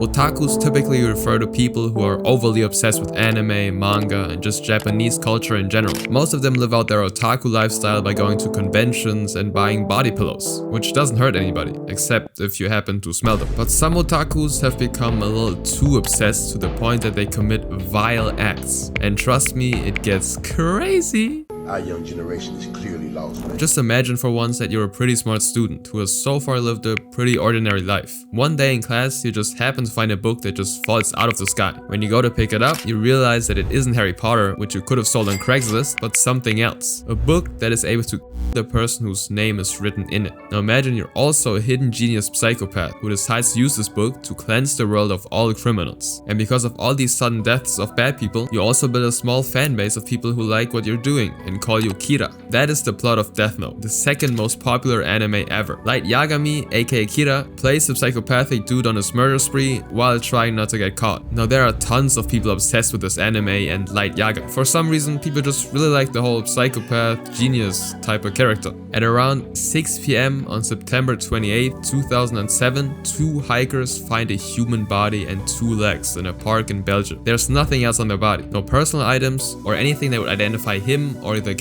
Otakus typically refer to people who are overly obsessed with anime, manga, and just Japanese culture in general. Most of them live out their otaku lifestyle by going to conventions and buying body pillows, which doesn't hurt anybody, except if you happen to smell them. But some otakus have become a little too obsessed to the point that they commit vile acts. And trust me, it gets crazy. Our young generation is clearly lost, man. Just imagine for once that you're a pretty smart student who has so far lived a pretty ordinary life. One day in class, you just happen to find a book that just falls out of the sky. When you go to pick it up, you realize that it isn't Harry Potter, which you could have sold on Craigslist, but something else. A book that is able to the person whose name is written in it. Now imagine you're also a hidden genius psychopath who decides to use this book to cleanse the world of all criminals. And because of all these sudden deaths of bad people, you also build a small fan base of people who like what you're doing and call you Kira. That is the plot of Death Note, the second most popular anime ever. Light Yagami, aka Kira, plays the psychopathic dude on his murder spree while trying not to get caught. Now there are tons of people obsessed with this anime and Light Yagami. For some reason, people just really like the whole psychopath, genius type of character. At around 6 PM on September 28, 2007, two hikers find a human body and two legs in a park in Belgium. There's nothing else on their body, no personal items or anything that would identify him or the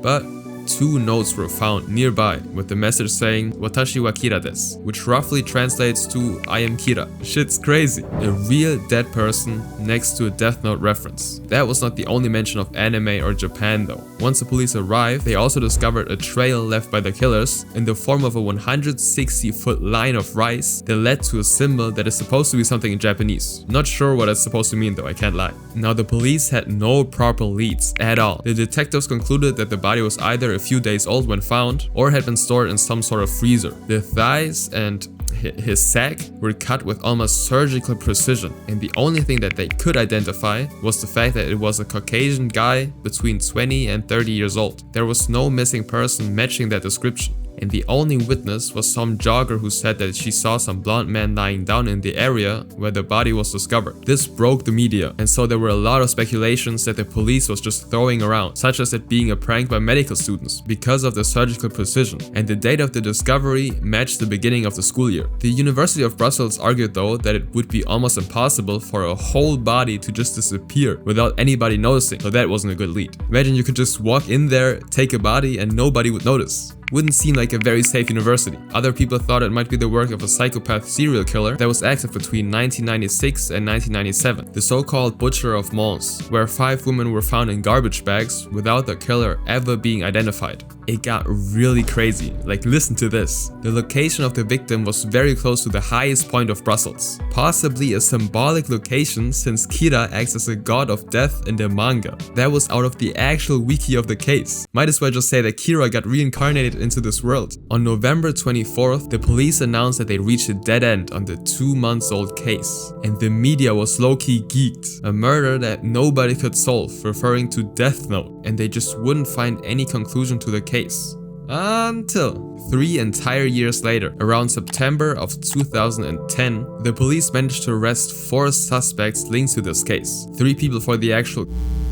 but two notes were found nearby with the message saying "Watashi wa Kira desu," which roughly translates to "I am Kira." Shit's crazy. A real dead person next to a Death Note reference. That was not the only mention of anime or Japan though. Once the police arrived, they also discovered a trail left by the killers in the form of a 160-foot line of rice that led to a symbol that is supposed to be something in Japanese. Not sure what it's supposed to mean though, I can't lie. Now the police had no proper leads at all. The detectives concluded that the body was either a few days old when found or had been stored in some sort of freezer. The thighs and his sack were cut with almost surgical precision, and the only thing that they could identify was the fact that it was a Caucasian guy between 20 and 30 years old. There was no missing person matching that description. And the only witness was some jogger who said that she saw some blonde man lying down in the area where the body was discovered. This broke the media, and so there were a lot of speculations that the police was just throwing around, such as it being a prank by medical students because of the surgical precision. And the date of the discovery matched the beginning of the school year. The University of Brussels argued though that it would be almost impossible for a whole body to just disappear without anybody noticing, so that wasn't a good lead. Imagine you could just walk in there, take a body, and nobody would notice. Wouldn't seem like a very safe university. Other people thought it might be the work of a psychopath serial killer that was active between 1996 and 1997, the so-called Butcher of Mons, where 5 women were found in garbage bags without the killer ever being identified. It got really crazy, like listen to this. The location of the victim was very close to the highest point of Brussels, possibly a symbolic location since Kira acts as a god of death in the manga. That was out of the actual wiki of the case. Might as well just say that Kira got reincarnated into this world. On November 24th, the police announced that they reached a dead end on the 2-month-old case, and the media was low-key geeked. A murder that nobody could solve, referring to Death Note, and they just wouldn't find any conclusion to the case. Until 3 entire years later, around September of 2010, the police managed to arrest 4 suspects linked to this case. 3 people for the actual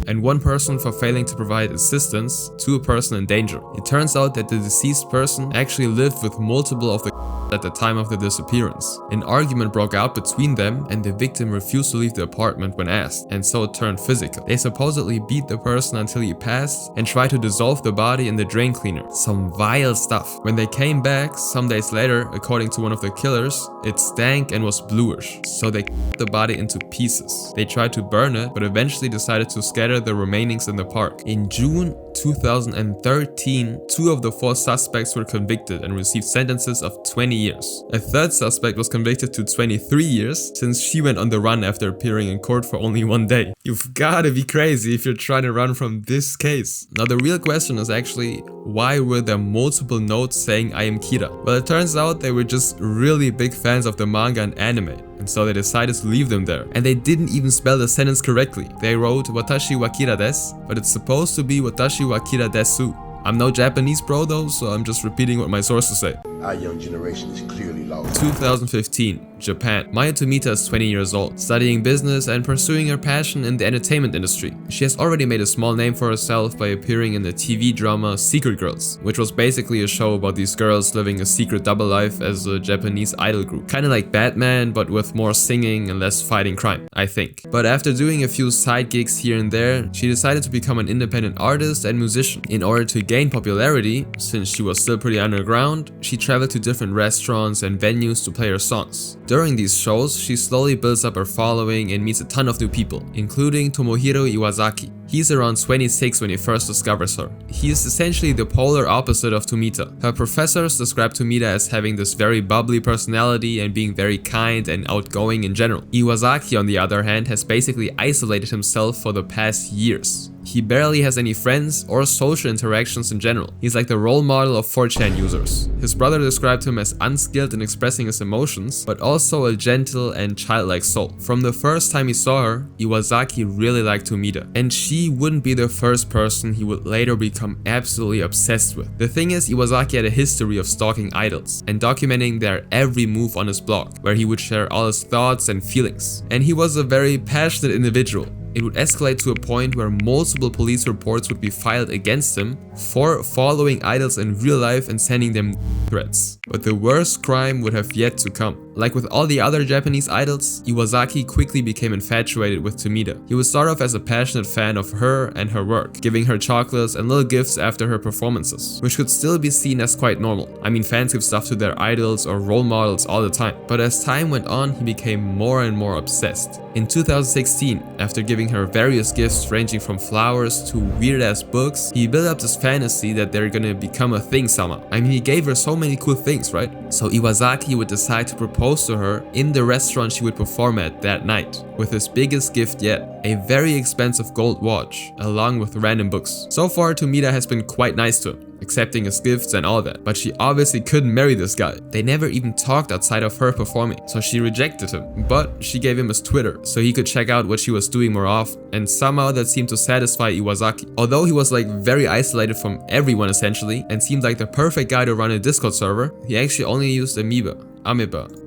and 1 person for failing to provide assistance to a person in danger. It turns out that the deceased person actually lived with multiple of the at the time of the disappearance. An argument broke out between them and the victim refused to leave the apartment when asked, and so it turned physical. They supposedly beat the person until he passed and tried to dissolve the body in the drain cleaner. Some vile stuff. When they came back some days later, according to one of the killers, it stank and was bluish, so they cut the body into pieces. They tried to burn it, but eventually decided to scatter the remainings in the park. In June 2013, 2 of the 4 suspects were convicted and received sentences of 20 years. A 3rd suspect was convicted to 23 years since she went on the run after appearing in court for only 1 day. You've gotta be crazy if you're trying to run from this case. Now the real question is actually, why were there multiple notes saying "I am Kira"? Well, it turns out they were just really big fans of the manga and anime, and so they decided to leave them there. And they didn't even spell the sentence correctly. They wrote "Watashi wa Kira desu," but it's supposed to be "Watashi wa Kira desu." I'm no Japanese bro though, so I'm just repeating what my sources say. Our young generation is clearly lost. 2015, Japan. Maya Tomita is 20 years old, studying business and pursuing her passion in the entertainment industry. She has already made a small name for herself by appearing in the TV drama Secret Girls, which was basically a show about these girls living a secret double life as a Japanese idol group. Kinda like Batman, but with more singing and less fighting crime, I think. But after doing a few side gigs here and there, she decided to become an independent artist and musician. In order to gain popularity, since she was still pretty underground, she traveled to different restaurants and venues to play her songs. During these shows, she slowly builds up her following and meets a ton of new people, including Tomohiro Iwasaki. He's around 26 when he first discovers her. He is essentially the polar opposite of Tomita. Her professors describe Tomita as having this very bubbly personality and being very kind and outgoing in general. Iwasaki, on the other hand, has basically isolated himself for the past years. He barely has any friends or social interactions in general. He's like the role model of 4chan users. His brother described him as unskilled in expressing his emotions, but also a gentle and childlike soul. From the first time he saw her, Iwasaki really liked Tomita, and she wouldn't be the first person he would later become absolutely obsessed with. The thing is, Iwasaki had a history of stalking idols and documenting their every move on his blog, where he would share all his thoughts and feelings. And he was a very passionate individual. It would escalate to a point where multiple police reports would be filed against him for following idols in real life and sending them threats. But the worst crime would have yet to come. Like with all the other Japanese idols, Iwasaki quickly became infatuated with Tomita. He would start off as a passionate fan of her and her work, giving her chocolates and little gifts after her performances, which could still be seen as quite normal. I mean, fans give stuff to their idols or role models all the time. But as time went on, he became more and more obsessed. In 2016, after giving her various gifts ranging from flowers to weird-ass books, he built up this fantasy that they're gonna become a thing somehow. I mean, he gave her so many cool things, right? So Iwasaki would decide to propose to her in the restaurant she would perform at that night, with his biggest gift yet, a very expensive gold watch, along with random books. So far, Tomita has been quite nice to him, accepting his gifts and all that, but she obviously couldn't marry this guy. They never even talked outside of her performing, so she rejected him, but she gave him his Twitter so he could check out what she was doing more often, and somehow that seemed to satisfy Iwasaki. Although he was like very isolated from everyone essentially, and seemed like the perfect guy to run a Discord server, he actually only used Ameba.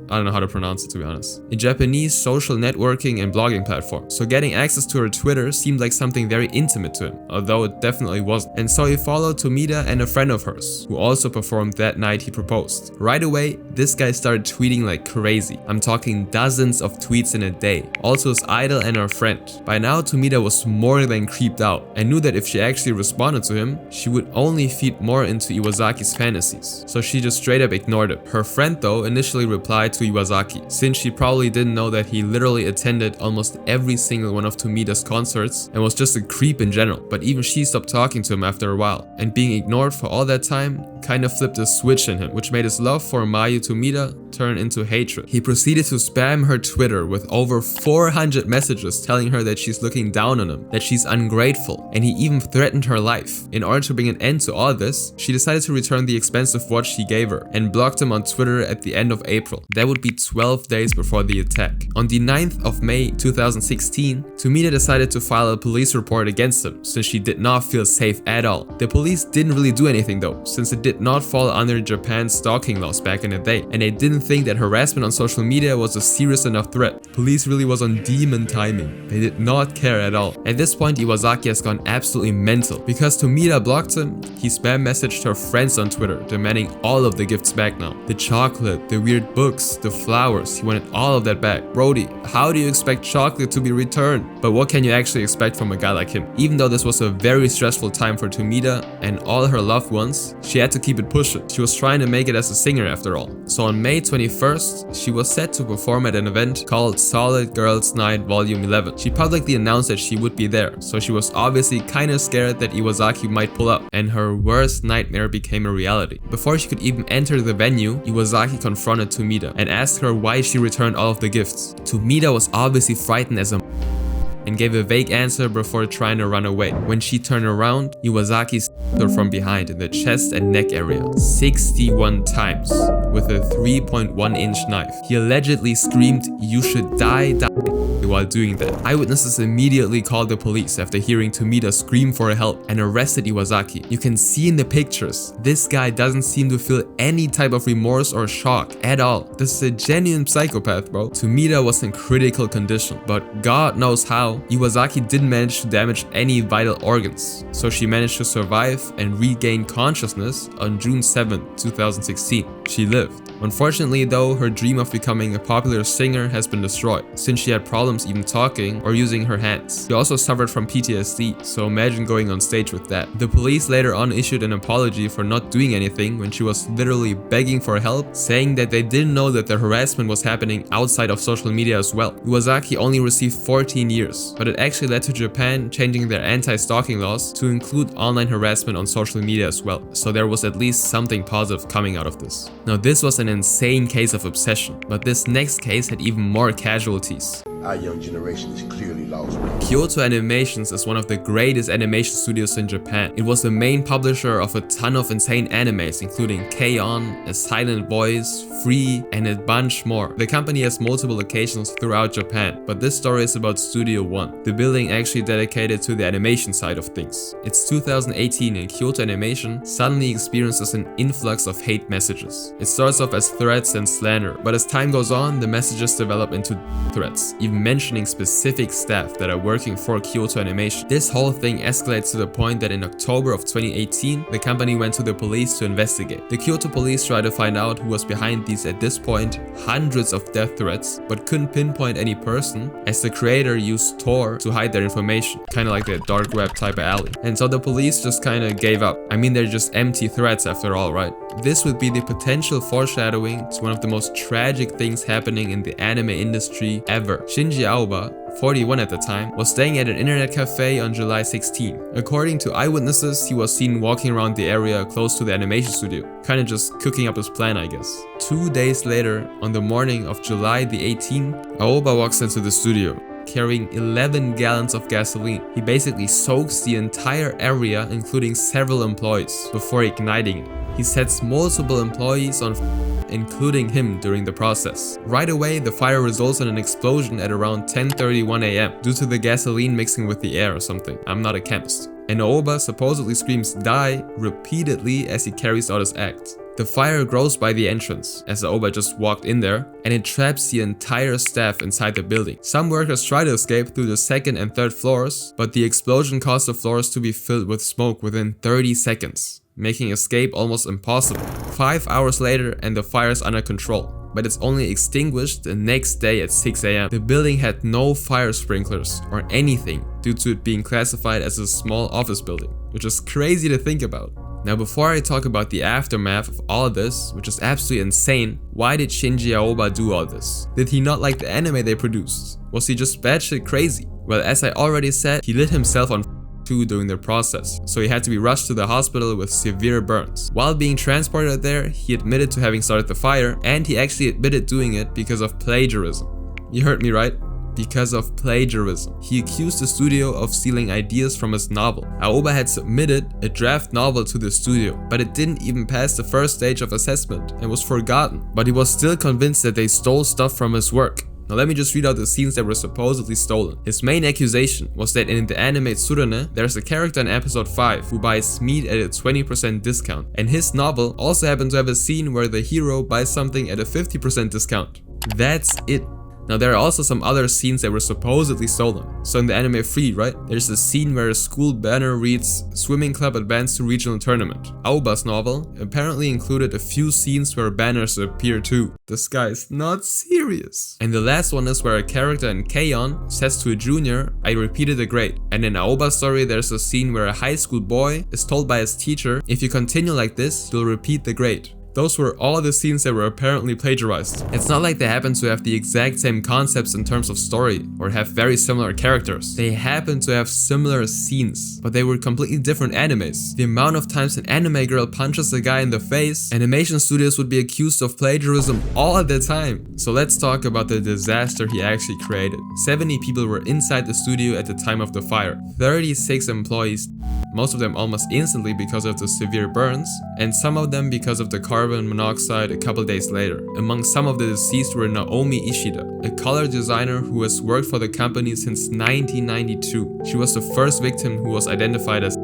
I don't know how to pronounce it, to be honest. A Japanese social networking and blogging platform. So getting access to her Twitter seemed like something very intimate to him, although it definitely wasn't. And so he followed Tomita and a friend of hers, who also performed that night he proposed. Right away, this guy started tweeting like crazy. I'm talking dozens of tweets in a day. Also his idol and her friend. By now, Tomita was more than creeped out and knew that if she actually responded to him, she would only feed more into Iwasaki's fantasies. So she just straight up ignored him. Her friend though initially replied to Iwasaki, since she probably didn't know that he literally attended almost every single one of Tomita's concerts and was just a creep in general. But even she stopped talking to him after a while, and being ignored for all that time kind of flipped a switch in him, which made his love for Mayu Tomita turn into hatred. He proceeded to spam her Twitter with over 400 messages telling her that she's looking down on him, that she's ungrateful, and he even threatened her life. In order to bring an end to all this, she decided to return the expensive watch he gave her and blocked him on Twitter at the end of April. That would be 12 days before the attack. On the 9th of May 2016, Tomita decided to file a police report against him since she did not feel safe at all. The police didn't really do anything though, since it did not fall under Japan's stalking laws back in the day, and they didn't think that harassment on social media was a serious enough threat. Police really was on demon timing. They did not care at all. At this point, Iwasaki has gone absolutely mental. Because Tomita blocked him, he spam messaged her friends on Twitter, demanding all of the gifts back now. The chocolate, the weird books, the flowers, he wanted all of that back. Brody, how do you expect chocolate to be returned? But what can you actually expect from a guy like him? Even though this was a very stressful time for Tomita and all her loved ones, she had to keep it pushing. She was trying to make it as a singer after all. So on May 21st, she was set to perform at an event called Solid Girls Night Volume 11. She publicly announced that she would be there, so she was obviously kinda scared that Iwasaki might pull up, and her worst nightmare became a reality. Before she could even enter the venue, Iwasaki confronted Tomita and asked her why she returned all of the gifts. Tomita was obviously frightened as a and gave a vague answer before trying to run away. When she turned around, Iwasaki her from behind in the chest and neck area 61 times with a 3.1-inch knife. He allegedly screamed, "You should die, die," while doing that. Eyewitnesses immediately called the police after hearing Tomita scream for help and arrested Iwasaki. You can see in the pictures, this guy doesn't seem to feel any type of remorse or shock at all. This is a genuine psychopath, bro. Tomita was in critical condition, but God knows how, Iwasaki didn't manage to damage any vital organs, so she managed to survive and regain consciousness on June 7, 2016. She lived. Unfortunately though, her dream of becoming a popular singer has been destroyed, since she had problems even talking or using her hands. She also suffered from PTSD, so imagine going on stage with that. The police later on issued an apology for not doing anything when she was literally begging for help, saying that they didn't know that the harassment was happening outside of social media as well. Iwasaki only received 14 years, but it actually led to Japan changing their anti-stalking laws to include online harassment on social media as well, so there was at least something positive coming out of this. Now this was an insane case of obsession, but this next case had even more casualties. Our young generation is clearly lost. Kyoto Animation is one of the greatest animation studios in Japan. It was the main publisher of a ton of insane animes, including K-On!, A Silent Voice, Free, and a bunch more. The company has multiple locations throughout Japan, but this story is about Studio One, the building actually dedicated to the animation side of things. It's 2018 and Kyoto Animation suddenly experiences an influx of hate messages. It starts off as threats and slander, but as time goes on, the messages develop into threats, even mentioning specific staff that are working for Kyoto Animation. This whole thing escalates to the point that in October of 2018, the company went to the police to investigate. The Kyoto police tried to find out who was behind these at this point hundreds of death threats, but couldn't pinpoint any person, as the creator used Tor to hide their information, kind of like the dark web type of alley. And so the police just kind of gave up. I mean, they're just empty threats after all, right? This would be the potential foreshadowing to one of the most tragic things happening in the anime industry ever. Shinji Aoba, 41 at the time, was staying at an internet cafe on July 16. According to eyewitnesses, he was seen walking around the area close to the animation studio, kinda just cooking up his plan, I guess. 2 days later, on the morning of July the 18th, Aoba walks into the studio, carrying 11 gallons of gasoline. He basically soaks the entire area, including several employees, before igniting it. He sets multiple employees on including him during the process. Right away, the fire results in an explosion at around 10:31 AM due to the gasoline mixing with the air or something. I'm not a chemist. And Aoba supposedly screams "die" repeatedly as he carries out his act. The fire grows by the entrance, as Aoba just walked in there, and it traps the entire staff inside the building. Some workers try to escape through the second and third floors, but the explosion caused the floors to be filled with smoke within 30 seconds. Making escape almost impossible. 5 hours later and the fire is under control, but it's only extinguished the next day at 6 AM. The building had no fire sprinklers or anything due to it being classified as a small office building, which is crazy to think about. Now before I talk about the aftermath of all of this, which is absolutely insane, why did Shinji Aoba do all this? Did he not like the anime they produced? Was he just batshit crazy? Well, as I already said, he lit himself on during the process, so he had to be rushed to the hospital with severe burns. While being transported there, he admitted to having started the fire, and he actually admitted doing it because of plagiarism. You heard me right? Because of plagiarism. He accused the studio of stealing ideas from his novel. Aoba had submitted a draft novel to the studio, but it didn't even pass the first stage of assessment and was forgotten. But he was still convinced that they stole stuff from his work. Now let me just read out the scenes that were supposedly stolen. His main accusation was that in the anime Tsurune, there's a character in episode 5 who buys meat at a 20% discount, and his novel also happened to have a scene where the hero buys something at a 50% discount. That's it. Now there are also some other scenes that were supposedly stolen. So in the anime Free, right, there's a scene where a school banner reads "Swimming Club advanced to regional tournament." Aoba's novel apparently included a few scenes where banners appear too. This guy's not serious. And the last one is where a character in K-On! Says to a junior, "I repeated a grade." And in Aoba's story there's a scene where a high school boy is told by his teacher, "If you continue like this, you'll repeat the grade." Those were all the scenes that were apparently plagiarized. It's not like they happen to have the exact same concepts in terms of story or have very similar characters. They happen to have similar scenes, but they were completely different animes. The amount of times an anime girl punches a guy in the face, animation studios would be accused of plagiarism all the time. So let's talk about the disaster he actually created. 70 people were inside the studio at the time of the fire. 36 employees. most of them almost instantly because of the severe burns, and some of them because of the carbon monoxide a couple days later. Among some of the deceased were Naomi Ishida, a color designer who has worked for the company since 1992. She was the first victim who was identified as.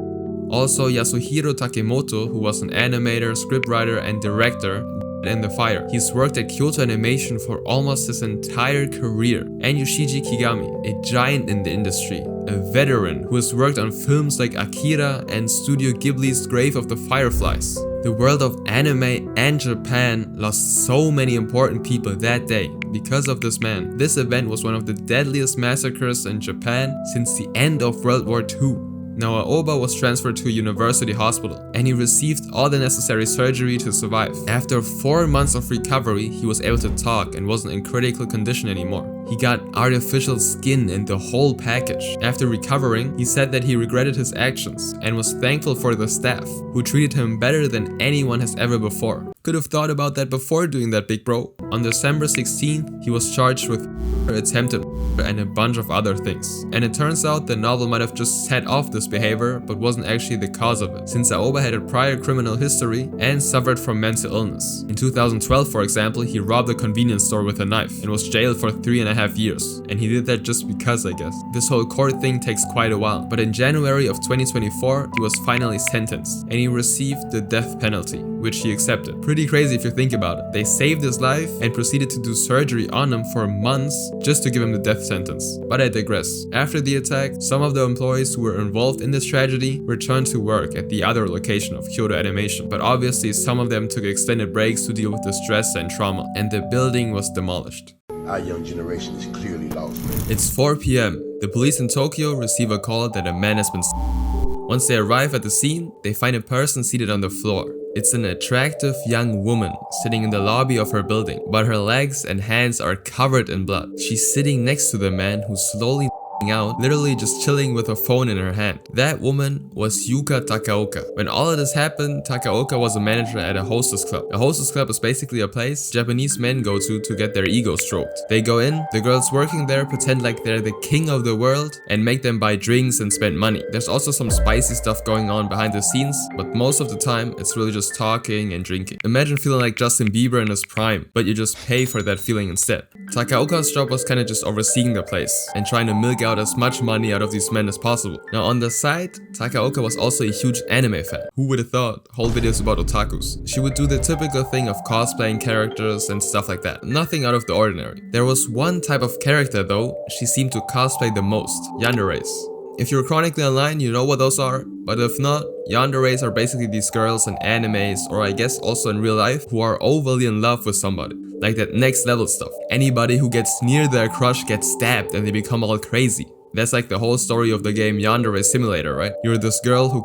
Also, Yasuhiro Takemoto, who was an animator, scriptwriter, and director, in the fire. He's worked at Kyoto Animation for almost his entire career. And Yoshiji Kigami, a giant in the industry, a veteran who has worked on films like Akira and Studio Ghibli's Grave of the Fireflies. The world of anime and Japan lost so many important people that day because of this man. This event was one of the deadliest massacres in Japan since the end of World War II. Now, Aoba was transferred to a university hospital and he received all the necessary surgery to survive. After 4 months of recovery, he was able to talk and wasn't in critical condition anymore. He got artificial skin and the whole package. After recovering, he said that he regretted his actions and was thankful for the staff, who treated him better than anyone has ever before. Could have thought about that before doing that, big bro. On December 16th, he was charged with attempted and a bunch of other things. And it turns out the novel might have just set off this behavior, but wasn't actually the cause of it, since Aoba had a prior criminal history and suffered from mental illness. In 2012, for example, he robbed a convenience store with a knife and was jailed for 3.5 years. And he did that just because, I guess. This whole court thing takes quite a while, but in January of 2024, he was finally sentenced and he received the death penalty, which he accepted. Pretty crazy if you think about it. They saved his life and proceeded to do surgery on him for months just to give him the death sentence. But I digress. After the attack, some of the employees who were involved in this tragedy returned to work at the other location of Kyoto Animation. But obviously some of them took extended breaks to deal with the stress and trauma, and the building was demolished. Our young generation is clearly lost. It's 4 p.m. The police in Tokyo receive a call that a man has been. Once they arrive at the scene, they find a person seated on the floor. It's an attractive young woman sitting in the lobby of her building, but her legs and hands are covered in blood. She's sitting next to the man who's slowly out, literally just chilling with a phone in her hand. That woman was Yuka Takaoka. When all of this happened, Takaoka was a manager at a hostess club. A hostess club is basically a place Japanese men go to get their ego stroked. They go in, the girls working there pretend like they're the king of the world and make them buy drinks and spend money. There's also some spicy stuff going on behind the scenes, but most of the time it's really just talking and drinking. Imagine feeling like Justin Bieber in his prime, but you just pay for that feeling instead. Takaoka's job was kinda just overseeing the place and trying to milk out as much money out of these men as possible. Now on the side, Takaoka was also a huge anime fan. Who would have thought? Whole videos about otakus. She would do the typical thing of cosplaying characters and stuff like that. Nothing out of the ordinary. There was one type of character though she seemed to cosplay the most. Yanderes. If you're chronically online, you know what those are, but if not, yanderes are basically these girls in animes, or I guess also in real life, who are overly in love with somebody. Like that next level stuff. Anybody who gets near their crush gets stabbed and they become all crazy. That's like the whole story of the game Yandere Simulator, right? You're this girl who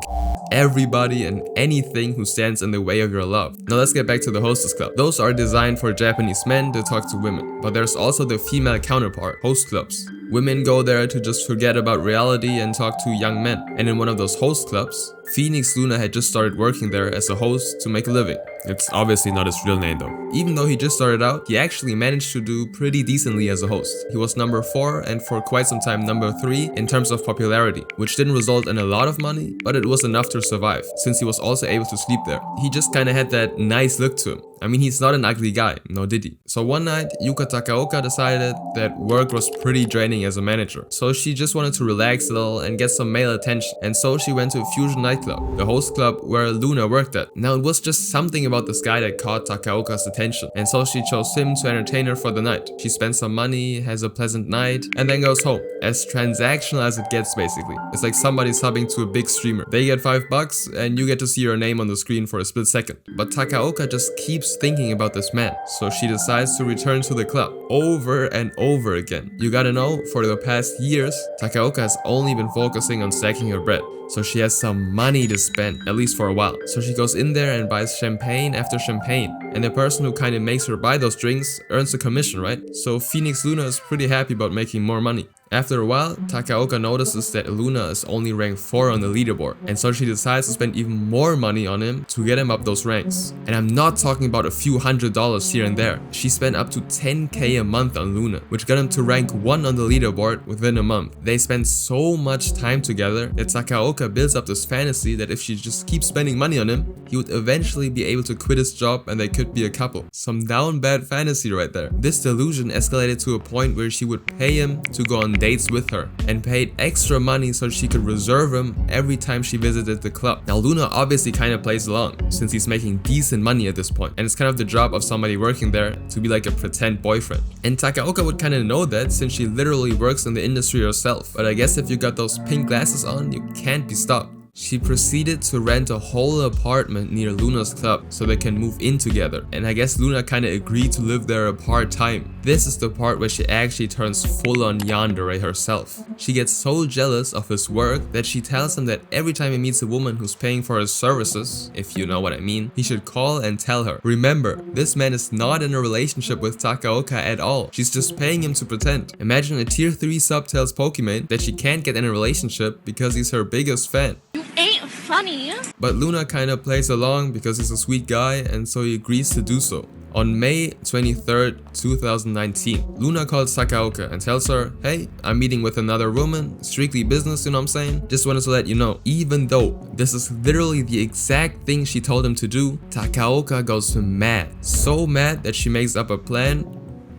everybody and anything who stands in the way of your love. Now let's get back to the Hostess Club. Those are designed for Japanese men to talk to women, but there's also the female counterpart, host clubs. Women go there to just forget about reality and talk to young men. And in one of those host clubs, Phoenix Luna had just started working there as a host to make a living. It's obviously not his real name though. Even though he just started out, he actually managed to do pretty decently as a host. He was number 4 and for quite some time number 3 in terms of popularity, which didn't result in a lot of money, but it was enough to survive, since he was also able to sleep there. He just kinda had that nice look to him. I mean, he's not an ugly guy, no did he? So one night, Yuka Takaoka decided that work was pretty draining as a manager. So she just wanted to relax a little and get some male attention. And so she went to a fusion nightclub, the host club where Luna worked at. Now it was just something about this guy that caught Takaoka's attention. And so she chose him to entertain her for the night. She spends some money, has a pleasant night, and then goes home. As transactional as it gets basically. It's like somebody subbing to a big streamer. They get $5 and you get to see your name on the screen for a split second. But Takaoka just keeps thinking about this man, so she decides to return to the club over and over again. You gotta know, for the past years, Takaoka has only been focusing on stacking her bread, so she has some money to spend, at least for a while. So she goes in there and buys champagne after champagne, and the person who kind of makes her buy those drinks earns a commission, right? So Phoenix Luna is pretty happy about making more money. After a while, Takaoka notices that Luna is only rank 4 on the leaderboard, and so she decides to spend even more money on him to get him up those ranks. And I'm not talking about a few $100s here and there. She spent up to 10k a month on Luna, which got him to rank 1 on the leaderboard within a month. They spend so much time together that Takaoka builds up this fantasy that if she just keeps spending money on him, he would eventually be able to quit his job and they could be a couple. Some down bad fantasy right there. This delusion escalated to a point where she would pay him to go on dates with her and paid extra money so she could reserve him every time she visited the club. Now Luna obviously kind of plays along since he's making decent money at this point, and it's kind of the job of somebody working there to be like a pretend boyfriend. And Takaoka would kind of know that since she literally works in the industry herself, but I guess if you got those pink glasses on, you can't be stopped. She proceeded to rent a whole apartment near Luna's club so they can move in together, and I guess Luna kinda agreed to live there part-time. This is the part where she actually turns full on Yandere herself. She gets so jealous of his work that she tells him that every time he meets a woman who's paying for his services, if you know what I mean, he should call and tell her. Remember, this man is not in a relationship with Takaoka at all. She's just paying him to pretend. Imagine a tier 3 sub tells Pokimane that she can't get in a relationship because he's her biggest fan. Ain't funny. But Luna kinda plays along because he's a sweet guy, and so he agrees to do so. On May 23rd, 2019, Luna calls Takaoka and tells her, hey, I'm meeting with another woman, strictly business, you know what I'm saying? Just wanted to let you know, even though this is literally the exact thing she told him to do, Takaoka goes mad. So mad that she makes up a plan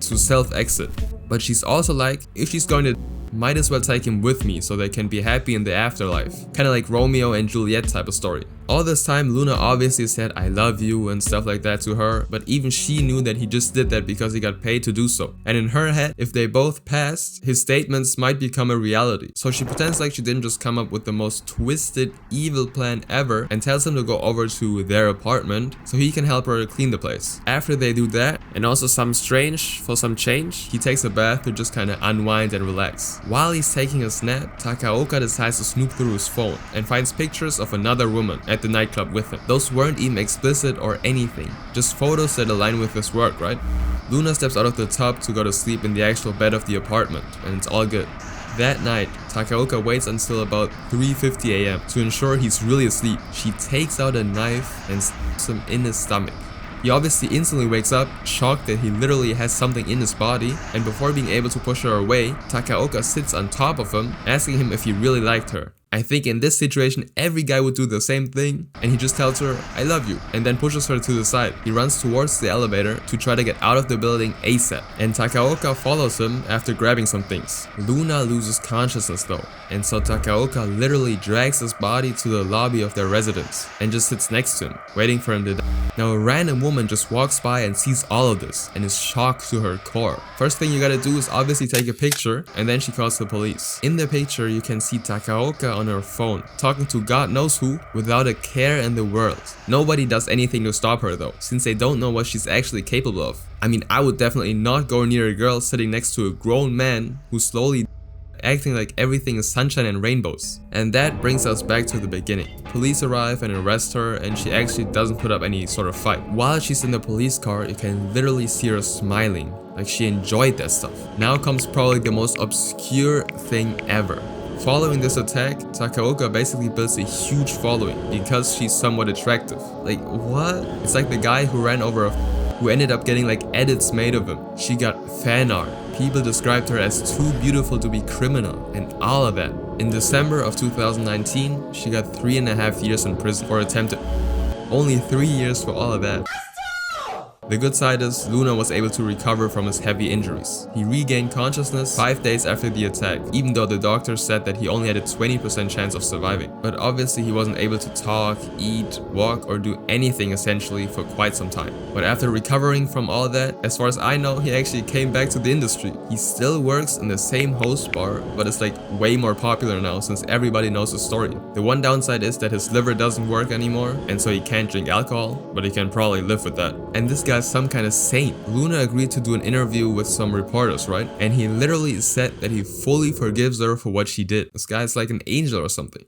to self-exit. But she's also like, if she's going to might as well take him with me so they can be happy in the afterlife. Kinda like Romeo and Juliet type of story. All this time Luna obviously said I love you and stuff like that to her, but even she knew that he just did that because he got paid to do so. And in her head, if they both passed, his statements might become a reality. So she pretends like she didn't just come up with the most twisted, evil plan ever and tells him to go over to their apartment so he can help her clean the place. After they do that, and also for some change, he takes a bath to just kinda unwind and relax. While he's taking a nap, Takaoka decides to snoop through his phone and finds pictures of another woman at the nightclub with him. Those weren't even explicit or anything, just photos that align with his work, right? Luna steps out of the tub to go to sleep in the actual bed of the apartment, and it's all good. That night, Takaoka waits until about 3:50 AM to ensure he's really asleep. She takes out a knife and stabs him in his stomach. He obviously instantly wakes up, shocked that he literally has something in his body, and before being able to push her away, Takaoka sits on top of him, asking him if he really liked her. I think in this situation, every guy would do the same thing, and he just tells her, I love you, and then pushes her to the side. He runs towards the elevator to try to get out of the building ASAP, and Takaoka follows him after grabbing some things. Luna loses consciousness though, and so Takaoka literally drags his body to the lobby of their residence, and just sits next to him, waiting for him to die. Now a random woman just walks by and sees all of this, and is shocked to her core. First thing you gotta do is obviously take a picture, and then she calls the police. In the picture, you can see Takaoka on her phone, talking to God knows who, without a care in the world. Nobody does anything to stop her though, since they don't know what she's actually capable of. I mean, I would definitely not go near a girl sitting next to a grown man who's slowly acting like everything is sunshine and rainbows. And that brings us back to the beginning. Police arrive and arrest her, and she actually doesn't put up any sort of fight. While she's in the police car, you can literally see her smiling, like she enjoyed that stuff. Now comes probably the most obscure thing ever. Following this attack, Takaoka basically builds a huge following because she's somewhat attractive. Like, what? It's like the guy who ran over who ended up getting like edits made of him. She got fan art. People described her as too beautiful to be criminal and all of that. In December of 2019, she got 3.5 years in prison for attempted. Only 3 years for all of that. The good side is, Luna was able to recover from his heavy injuries. He regained consciousness 5 days after the attack, even though the doctor said that he only had a 20% chance of surviving. But obviously he wasn't able to talk, eat, walk, or do anything essentially for quite some time. But after recovering from all that, as far as I know, he actually came back to the industry. He still works in the same host bar, but it's like way more popular now since everybody knows his story. The one downside is that his liver doesn't work anymore, and so he can't drink alcohol, but he can probably live with that. And this guy's some kind of saint. Luna agreed to do an interview with some reporters, right? And he literally said that he fully forgives her for what she did. This guy's like an angel or something.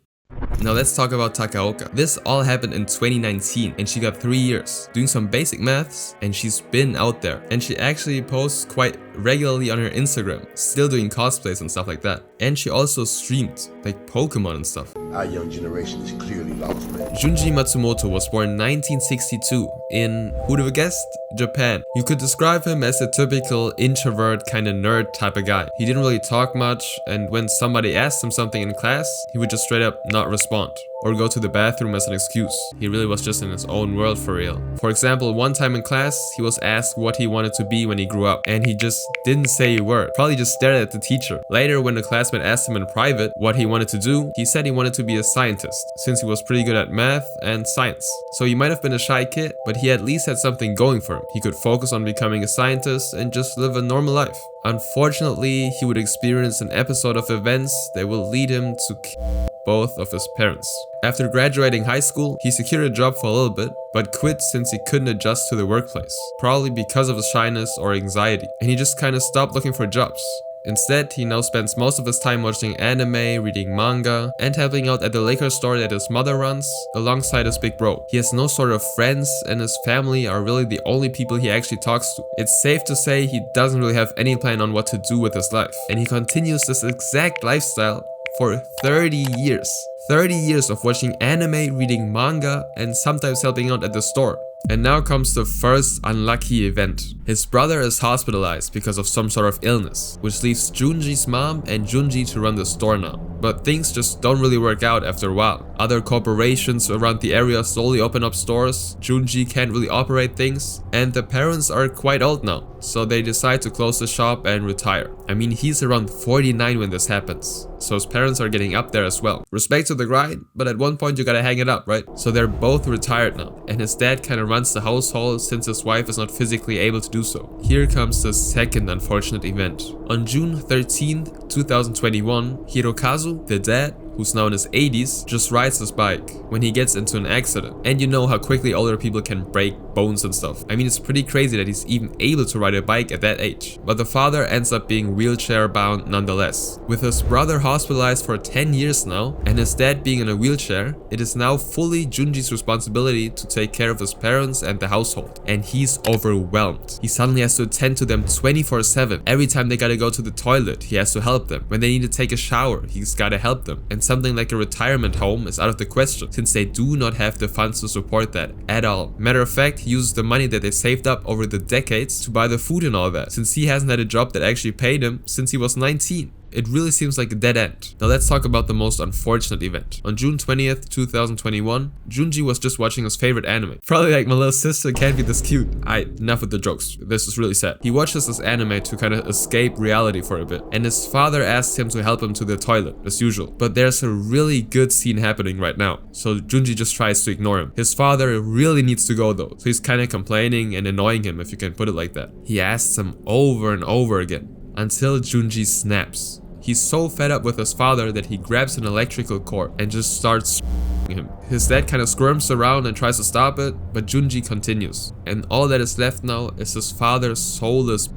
Now let's talk about Takaoka. This all happened in 2019 and she got 3 years. Doing some basic maths and she's been out there. And she actually posts quite regularly on her Instagram, still doing cosplays and stuff like that. And she also streamed, like Pokemon and stuff. Our young generation is clearly lost, man. Junji Matsumoto was born in 1962 in, who'd have guessed, Japan. You could describe him as a typical introvert kind of nerd type of guy. He didn't really talk much, and when somebody asked him something in class, he would just straight up not respond or go to the bathroom as an excuse. He really was just in his own world for real. For example, one time in class, he was asked what he wanted to be when he grew up, and he just didn't say a word, probably just stared at the teacher. Later, when the classmate asked him in private what he wanted to do, he said he wanted to be a scientist, since he was pretty good at math and science. So he might have been a shy kid, but he at least had something going for him. He could focus on becoming a scientist and just live a normal life. Unfortunately, he would experience an episode of events that will lead him to both of his parents. After graduating high school, he secured a job for a little bit, but quit since he couldn't adjust to the workplace, probably because of his shyness or anxiety, and he just kind of stopped looking for jobs. Instead, he now spends most of his time watching anime, reading manga, and helping out at the liquor store that his mother runs, alongside his big bro. He has no sort of friends, and his family are really the only people he actually talks to. It's safe to say he doesn't really have any plan on what to do with his life, and he continues this exact lifestyle for 30 years. 30 years of watching anime, reading manga, and sometimes helping out at the store. And now comes the first unlucky event. His brother is hospitalized because of some sort of illness, which leaves Junji's mom and Junji to run the store now. But things just don't really work out after a while. Other corporations around the area slowly open up stores, Junji can't really operate things, and the parents are quite old now, so they decide to close the shop and retire. I mean, he's around 49 when this happens, so his parents are getting up there as well. Respect to the grind, but at one point you gotta hang it up, right? So they're both retired now, and his dad kinda runs the household since his wife is not physically able to do so. Here comes the second unfortunate event. On June 13th, 2021, Hirokazu, the dad, who's now in his 80s, just rides his bike when he gets into an accident. And you know how quickly older people can break bones and stuff. I mean, it's pretty crazy that he's even able to ride a bike at that age. But the father ends up being wheelchair bound nonetheless. With his brother hospitalized for 10 years now, and his dad being in a wheelchair, it is now fully Junji's responsibility to take care of his parents and the household. And he's overwhelmed. He suddenly has to attend to them 24/7. Every time they gotta go to the toilet, he has to help them. When they need to take a shower, he's gotta help them. And something like a retirement home is out of the question, since they do not have the funds to support that at all. Matter of fact, he uses the money that they saved up over the decades to buy the food and all that, since he hasn't had a job that actually paid him since he was 19. It really seems like a dead end. Now let's talk about the most unfortunate event. On June 20th, 2021, Junji was just watching his favorite anime. Probably like, my little sister can't be this cute. Enough with the jokes. This is really sad. He watches this anime to kind of escape reality for a bit, and his father asks him to help him to the toilet, as usual. But there's a really good scene happening right now, so Junji just tries to ignore him. His father really needs to go though, so he's kind of complaining and annoying him, if you can put it like that. He asks him over and over again, until Junji snaps. He's so fed up with his father that he grabs an electrical cord and just starts him. His dad kind of squirms around and tries to stop it, but Junji continues. And all that is left now is his father's soulless.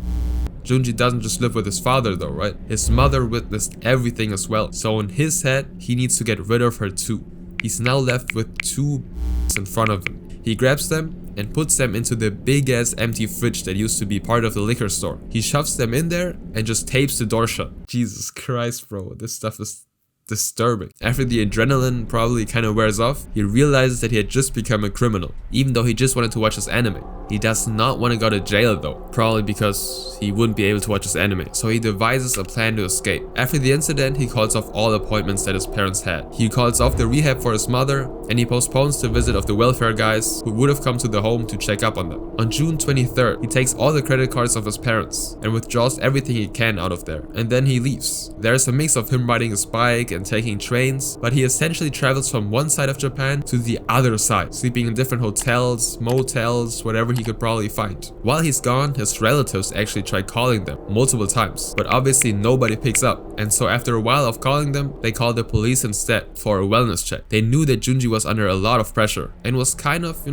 Junji doesn't just live with his father though, right? His mother witnessed everything as well. So in his head, he needs to get rid of her too. He's now left with two in front of him. He grabs them and puts them into the big ass empty fridge that used to be part of the liquor store. He shoves them in there and just tapes the door shut. Jesus Christ, bro, this stuff is disturbing. After the adrenaline probably kind of wears off, he realizes that he had just become a criminal, even though he just wanted to watch his anime. He does not want to go to jail though, probably because he wouldn't be able to watch his anime, so he devises a plan to escape. After the incident, he calls off all appointments that his parents had. He calls off the rehab for his mother, and he postpones the visit of the welfare guys who would have come to the home to check up on them. On June 23rd, he takes all the credit cards of his parents and withdraws everything he can out of there, and then he leaves. There's a mix of him riding his bike and taking trains, but he essentially travels from one side of Japan to the other side, sleeping in different hotels, motels, whatever he could probably find. While he's gone, his relatives actually try calling them multiple times, but obviously nobody picks up, and so after a while of calling them, they call the police instead for a wellness check. They knew that Junji was under a lot of pressure and was kind of,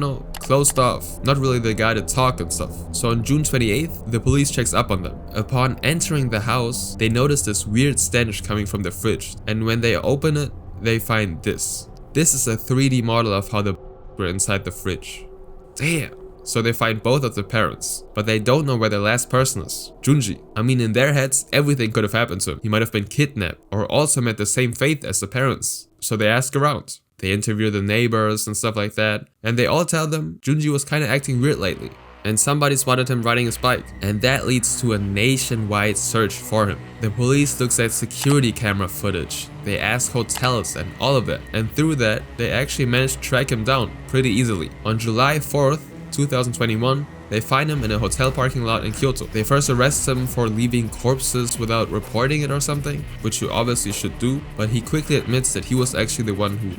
closed off, not really the guy to talk and stuff. So on June 28th, the police checks up on them. Upon entering the house, they notice this weird stench coming from the fridge, and when they open it, they find this. This is a 3D model of how the were inside the fridge. Damn. So they find both of the parents, but they don't know where the last person is, Junji. I mean, in their heads, everything could have happened to him. He might have been kidnapped or also met the same fate as the parents. So they ask around. They interview the neighbors and stuff like that, and they all tell them Junji was kinda acting weird lately, and somebody spotted him riding his bike, and that leads to a nationwide search for him. The police looks at security camera footage, they ask hotels and all of that, and through that they actually managed to track him down pretty easily. On July 4th, 2021, they find him in a hotel parking lot in Kyoto. They first arrest him for leaving corpses without reporting it or something, which you obviously should do, but he quickly admits that he was actually the one who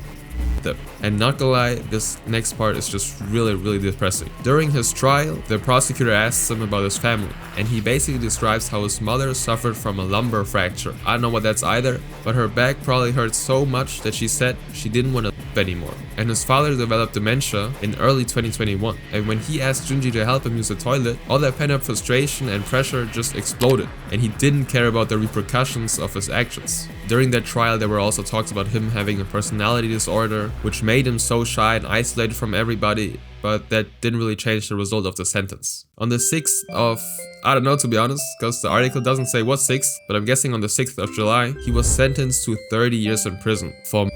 them. And not gonna lie, this next part is just really depressing. During his trial, the prosecutor asks him about his family, and he basically describes how his mother suffered from a lumbar fracture. I don't know what that's either, but her back probably hurt so much that she said she didn't want to live anymore. And his father developed dementia in early 2021, and when he asked Junji to help him use the toilet, all that pent-up frustration and pressure just exploded, and he didn't care about the repercussions of his actions. During that trial, there were also talks about him having a personality disorder, which made him so shy and isolated from everybody, but that didn't really change the result of the sentence. On the 6th of, I don't know to be honest, because the article doesn't say what 6th, but I'm guessing on the 6th of July, he was sentenced to 30 years in prison for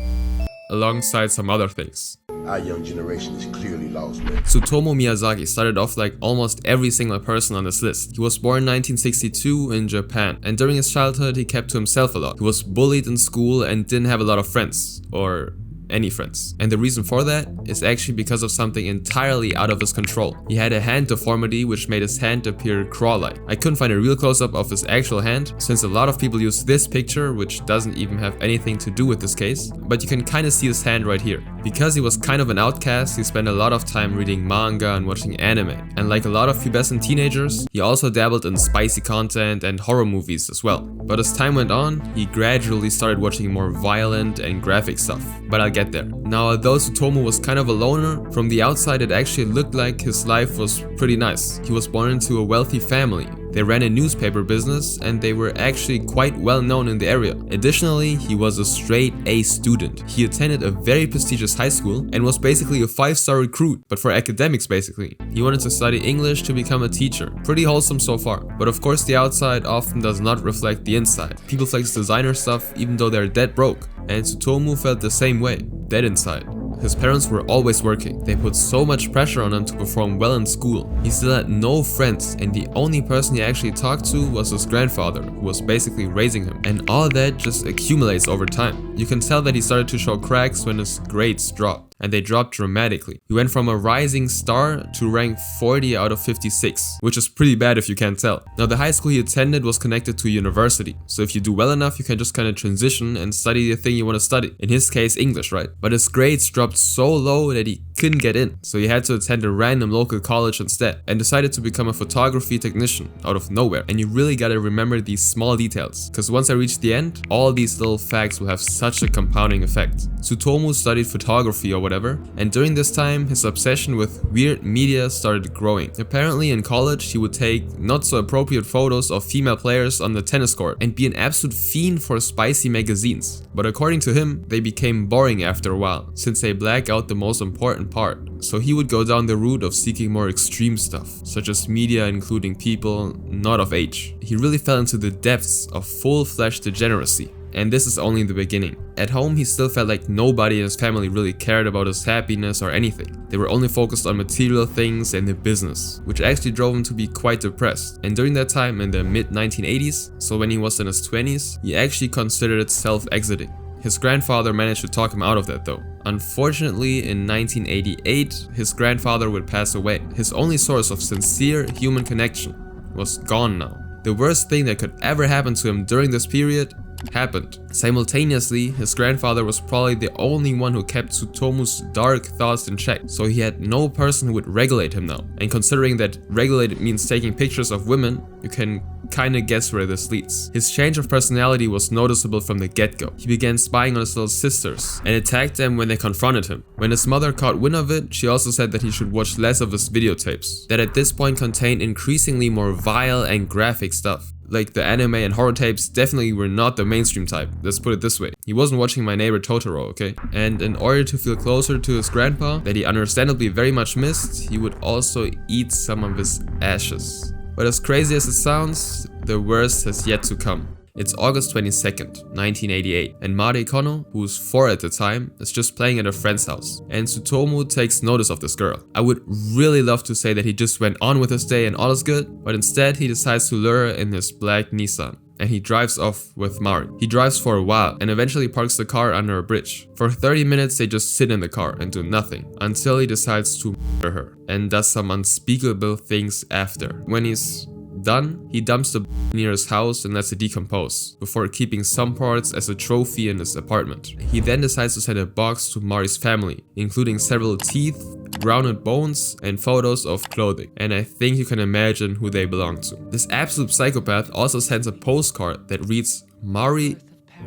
alongside some other things. Our young generation is clearly lost, man. Tsutomu Miyazaki started off like almost every single person on this list. He was born in 1962 in Japan, and during his childhood he kept to himself a lot. He was bullied in school and didn't have a lot of friends, or any friends. And the reason for that is actually because of something entirely out of his control. He had a hand deformity which made his hand appear claw-like. I couldn't find a real close-up of his actual hand, since a lot of people use this picture, which doesn't even have anything to do with this case, but you can kind of see his hand right here. Because he was kind of an outcast, he spent a lot of time reading manga and watching anime. And like a lot of pubescent teenagers, he also dabbled in spicy content and horror movies as well. But as time went on, he gradually started watching more violent and graphic stuff. But I'll get there. Now, although Tsutomu was kind of a loner, from the outside it actually looked like his life was pretty nice. He was born into a wealthy family. They ran a newspaper business and they were actually quite well known in the area. Additionally, he was a straight A student. He attended a very prestigious high school and was basically a 5-star recruit, but for academics basically. He wanted to study English to become a teacher. Pretty wholesome so far. But of course the outside often does not reflect the inside. People flex designer stuff even though they're dead broke. And Tsutomu felt the same way, dead inside. His parents were always working. They put so much pressure on him to perform well in school. He still had no friends, and the only person he actually talked to was his grandfather, who was basically raising him. And all that just accumulates over time. You can tell that he started to show cracks when his grades dropped, and they dropped dramatically. He went from a rising star to rank 40 out of 56, which is pretty bad if you can't tell. Now, the high school he attended was connected to a university, so if you do well enough, you can just kind of transition and study the thing you want to study. In his case, English, right? But his grades dropped so low that he couldn't get in, so he had to attend a random local college instead, and decided to become a photography technician out of nowhere. And you really gotta remember these small details, because once I reach the end, all these little facts will have such a compounding effect. Tsutomu studied photography or whatever, and during this time, his obsession with weird media started growing. Apparently in college, he would take not so appropriate photos of female players on the tennis court and be an absolute fiend for spicy magazines. But according to him, they became boring after a while, since they black out the most important part. So he would go down the route of seeking more extreme stuff, such as media including people not of age. He really fell into the depths of full-fledged degeneracy. And this is only the beginning. At home, he still felt like nobody in his family really cared about his happiness or anything. They were only focused on material things and the business, which actually drove him to be quite depressed. And during that time, in the mid-1980s, so when he was in his 20s, he actually considered self-exiting. His grandfather managed to talk him out of that though. Unfortunately, in 1988, his grandfather would pass away. His only source of sincere human connection was gone now. The worst thing that could ever happen to him during this period happened. Simultaneously, his grandfather was probably the only one who kept Tsutomu's dark thoughts in check, so he had no person who would regulate him now. And considering that regulated means taking pictures of women, you can kinda guess where this leads. His change of personality was noticeable from the get-go. He began spying on his little sisters and attacked them when they confronted him. When his mother caught wind of it, she also said that he should watch less of his videotapes, that at this point contained increasingly more vile and graphic stuff. Like, the anime and horror tapes definitely were not the mainstream type, let's put it this way. He wasn't watching My Neighbor Totoro, okay? And in order to feel closer to his grandpa, that he understandably very much missed, he would also eat some of his ashes. But as crazy as it sounds, the worst has yet to come. It's August 22nd, 1988, and Mari Kono, who's 4 at the time, is just playing at a friend's house. And Tsutomu takes notice of this girl. I would really love to say that he just went on with his day and all is good, but instead he decides to lure her in his black Nissan. And he drives off with Mari. He drives for a while and eventually parks the car under a bridge. For 30 minutes they just sit in the car and do nothing, until he decides to murder her and does some unspeakable things after. When he's done, he dumps the near his house and lets it decompose, before keeping some parts as a trophy in his apartment. He then decides to send a box to Mari's family, including several teeth, grounded bones, and photos of clothing. And I think you can imagine who they belong to. This absolute psychopath also sends a postcard that reads, "Mari,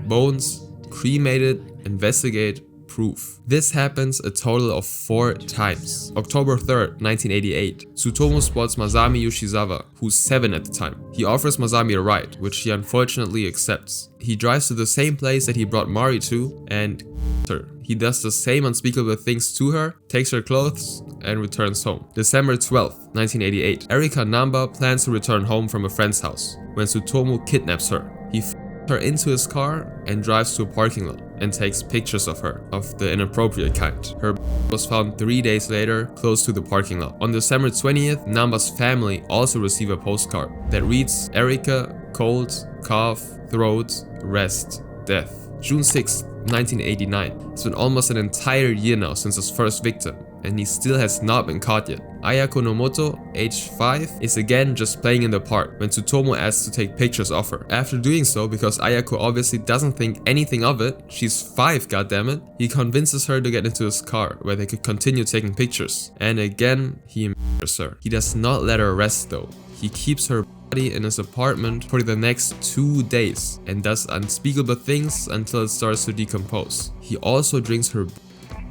bones, cremated, investigate, proof." This happens a total of 4 times. October 3rd, 1988, Tsutomu spots Masami Yoshizawa, who's 7 at the time. He offers Masami a ride, which she unfortunately accepts. He drives to the same place that he brought Mari to and her. He does the same unspeakable things to her, takes her clothes, and returns home. December 12th, 1988, Erika Namba plans to return home from a friend's house when Tsutomu kidnaps her. He her into his car and drives to a parking lot and takes pictures of her, of the inappropriate kind. Her was found 3 days later close to the parking lot. On December 20th, Namba's family also receive a postcard that reads, "Erika, cold, cough, throat, rest, death." June 6th, 1989. It's been almost an entire year now since his first victim, and he still has not been caught yet. Ayako Nomoto, age 5, is again just playing in the park when Tsutomu asks to take pictures of her. After doing so, because Ayako obviously doesn't think anything of it, she's 5 goddammit, he convinces her to get into his car where they could continue taking pictures. And again, he murders her. He does not let her rest though. He keeps her body in his apartment for the next 2 days and does unspeakable things until it starts to decompose. He also drinks her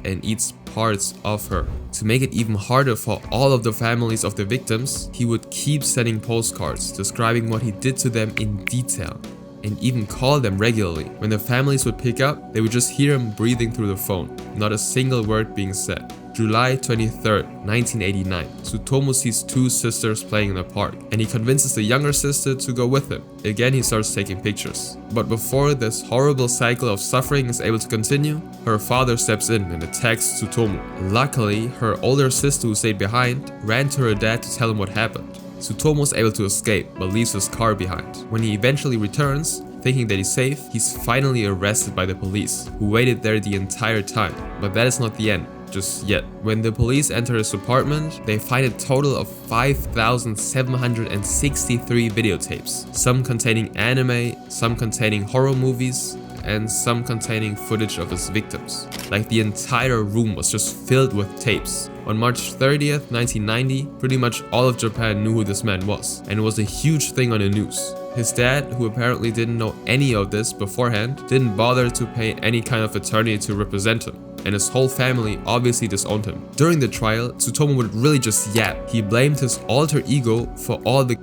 and eats parts of her. To make it even harder for all of the families of the victims, he would keep sending postcards describing what he did to them in detail and even call them regularly. When the families would pick up, they would just hear him breathing through the phone, not a single word being said. July 23rd, 1989, Tsutomu sees 2 sisters playing in the park, and he convinces the younger sister to go with him. Again, he starts taking pictures. But before this horrible cycle of suffering is able to continue, her father steps in and attacks Tsutomu. Luckily, her older sister who stayed behind ran to her dad to tell him what happened. Tsutomu was able to escape, but leaves his car behind. When he eventually returns, thinking that he's safe, he's finally arrested by the police, who waited there the entire time. But that is not the end. Just yet. When the police enter his apartment, they find a total of 5,763 videotapes, some containing anime, some containing horror movies, and some containing footage of his victims. Like, the entire room was just filled with tapes. On March 30th, 1990, pretty much all of Japan knew who this man was, and it was a huge thing on the news. His dad, who apparently didn't know any of this beforehand, didn't bother to pay any kind of attorney to represent him, and his whole family obviously disowned him. During the trial, Tsutomu would really just yap. He blamed his alter ego for all the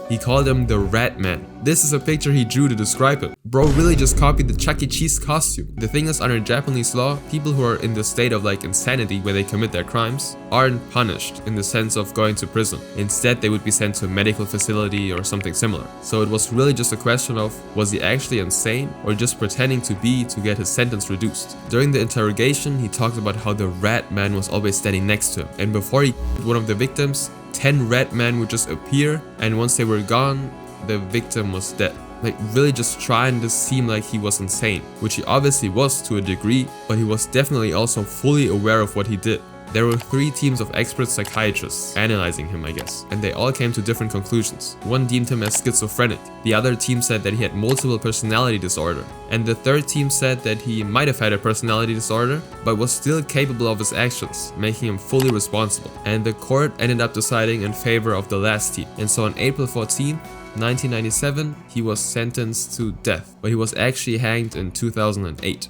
he called him the Rat Man. This is a picture he drew to describe him. Bro really just copied the Chuck E. Cheese costume. The thing is, under Japanese law, people who are in the state of like insanity where they commit their crimes aren't punished in the sense of going to prison. Instead, they would be sent to a medical facility or something similar. So it was really just a question of, was he actually insane or just pretending to be to get his sentence reduced? During the interrogation, he talked about how the Rat Man was always standing next to him, and before he killed one of the victims, 10 rat men would just appear, and once they were gone, the victim was dead. Like, really just trying to seem like he was insane, which he obviously was to a degree, but he was definitely also fully aware of what he did. There were 3 teams of expert psychiatrists analyzing him, I guess, and they all came to different conclusions. One deemed him as schizophrenic, the other team said that he had multiple personality disorder, and the third team said that he might have had a personality disorder, but was still capable of his actions, making him fully responsible. And the court ended up deciding in favor of the last team. And so on April 14, 1997, he was sentenced to death, but he was actually hanged in 2008.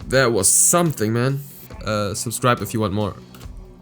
That was something, man. Subscribe if you want more.